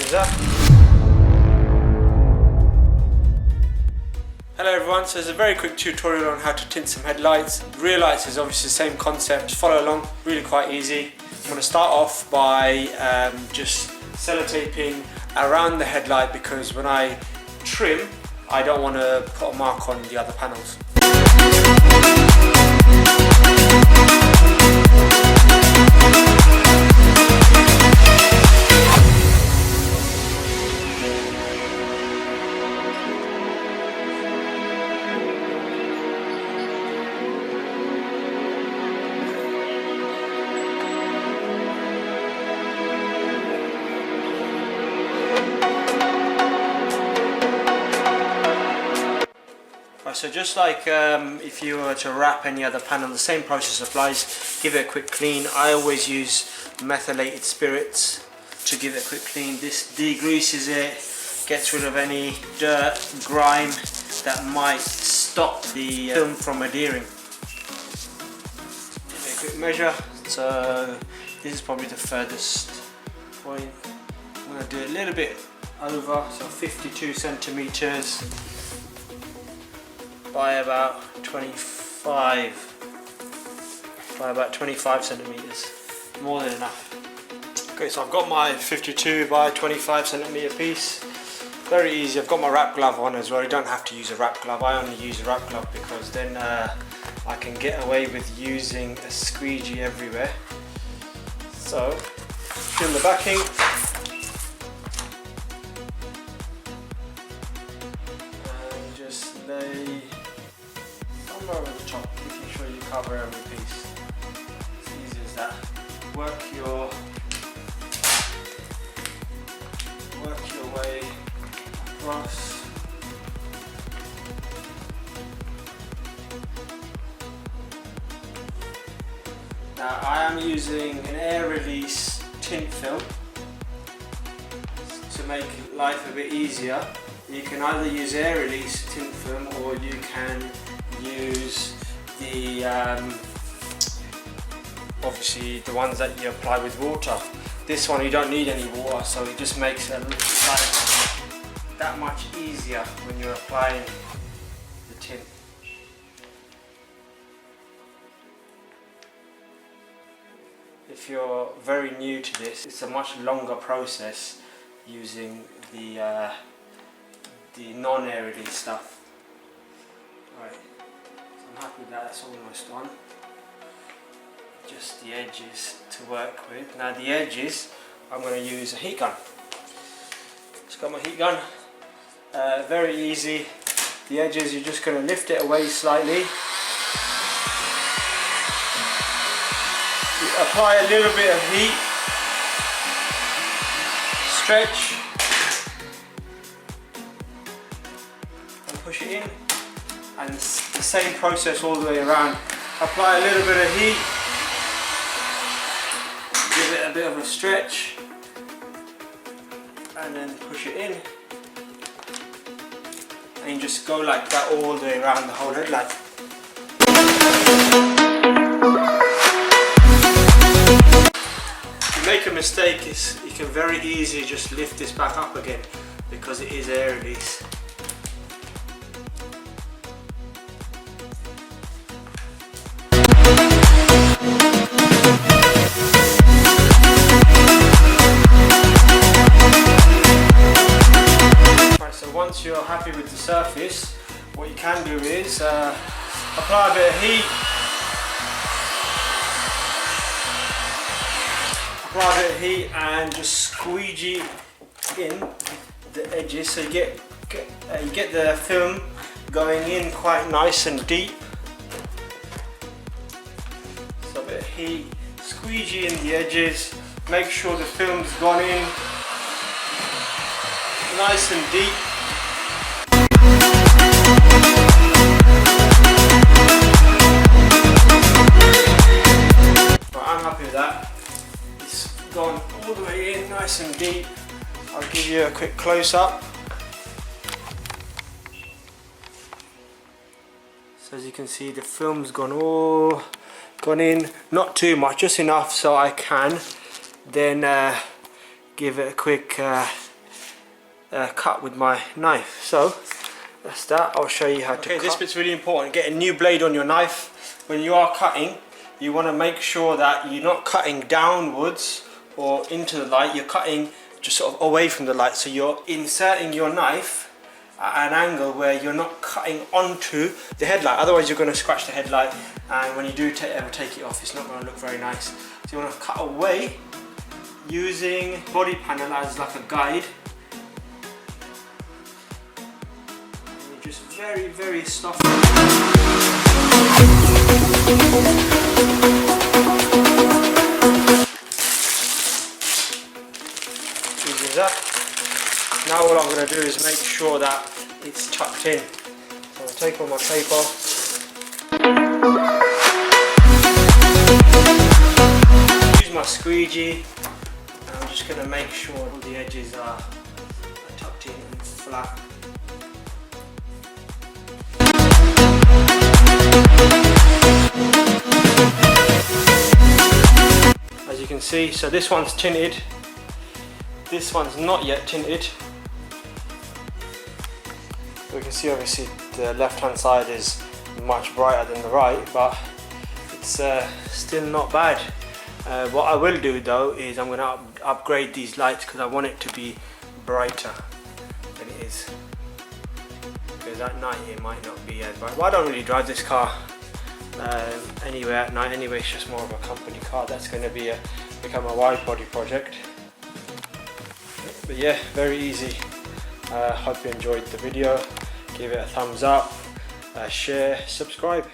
things up. Hello everyone, so there's a very quick tutorial on how to tint some headlights. Rear lights is obviously the same concept, just follow along, really quite easy. I'm going to start off by just sellotaping around the headlight, because when I trim I don't want to put a mark on the other panels. So just like if you were to wrap any other panel, the same process applies. Give it a quick clean. I always use methylated spirits to give it a quick clean. This degreases it, gets rid of any dirt, grime that might stop the film from adhering. Give it a quick measure. So this is probably the furthest point. I'm going to do a little bit over, so 52 centimeters. By about 25 centimeters, more than enough. Okay, so I've got my 52 by 25 centimeter piece. Very easy. I've got my wrap glove on as well. You don't have to use a wrap glove. I only use a wrap glove because then I can get away with using a squeegee everywhere. So, trim the backing. And just lay over the top, making sure you cover every piece. As easy as that. Work your way across. Now I am using an Air Release Tint Film to make life a bit easier. You can either use Air Release Tint Film or you can use the obviously the ones that you apply with water. This one you don't need any water, so it just makes it look like that much easier when you're applying the tint. If you're very new to this, it's a much longer process using the non-air release stuff. Right. I'm happy that that's almost on. Just the edges to work with. Now the edges, I'm going to use a heat gun. Just got my heat gun. Very easy. The edges, you're just going to lift it away slightly. You apply a little bit of heat. Stretch. And push it in. And the same process all the way around. Apply a little bit of heat, give it a bit of a stretch, and then push it in, and you just go like that all the way around the whole headlight. If you make a mistake, you can very easily just lift this back up again because it is air release. Once you're happy with the surface, what you can do is apply a bit of heat, and just squeegee in the edges so you get the film going in quite nice and deep. So a bit of heat, squeegee in the edges, make sure the film's gone in nice and deep. I'm happy with that. It's gone all the way in nice and deep. I'll give you a quick close-up. So as you can see, the film's gone in, not too much, just enough so I can then give it a quick cut with my knife. So that's that. I'll show you how to cut. This bit's really important. Get a new blade on your knife. When you are cutting, you want to make sure that you're not cutting downwards or into the light. You're cutting just sort of away from the light. So you're inserting your knife at an angle where you're not cutting onto the headlight. Otherwise you're going to scratch the headlight, and when you do ever take it off, it's not going to look very nice. So you want to cut away using body panel as like a guide. And you just very, very soft. Easy as that. Now all I'm going to do is make sure that it's tucked in. So I'll take all my paper. Use my squeegee. And I'm just going to make sure all the edges are tucked in and flat. As you can see, so this one's tinted. This one's not yet tinted. We can see obviously the left hand side is much brighter than the right, but it's still not bad. What I will do though is I'm going to upgrade these lights because I want it to be brighter than it is, because at night it might not be as bright. Well, I don't really drive this car anywhere at night anyway. It's just more of a company car. That's going to become a wide body project. But yeah, very easy. Hope you enjoyed the video. Give it a thumbs up, share, subscribe.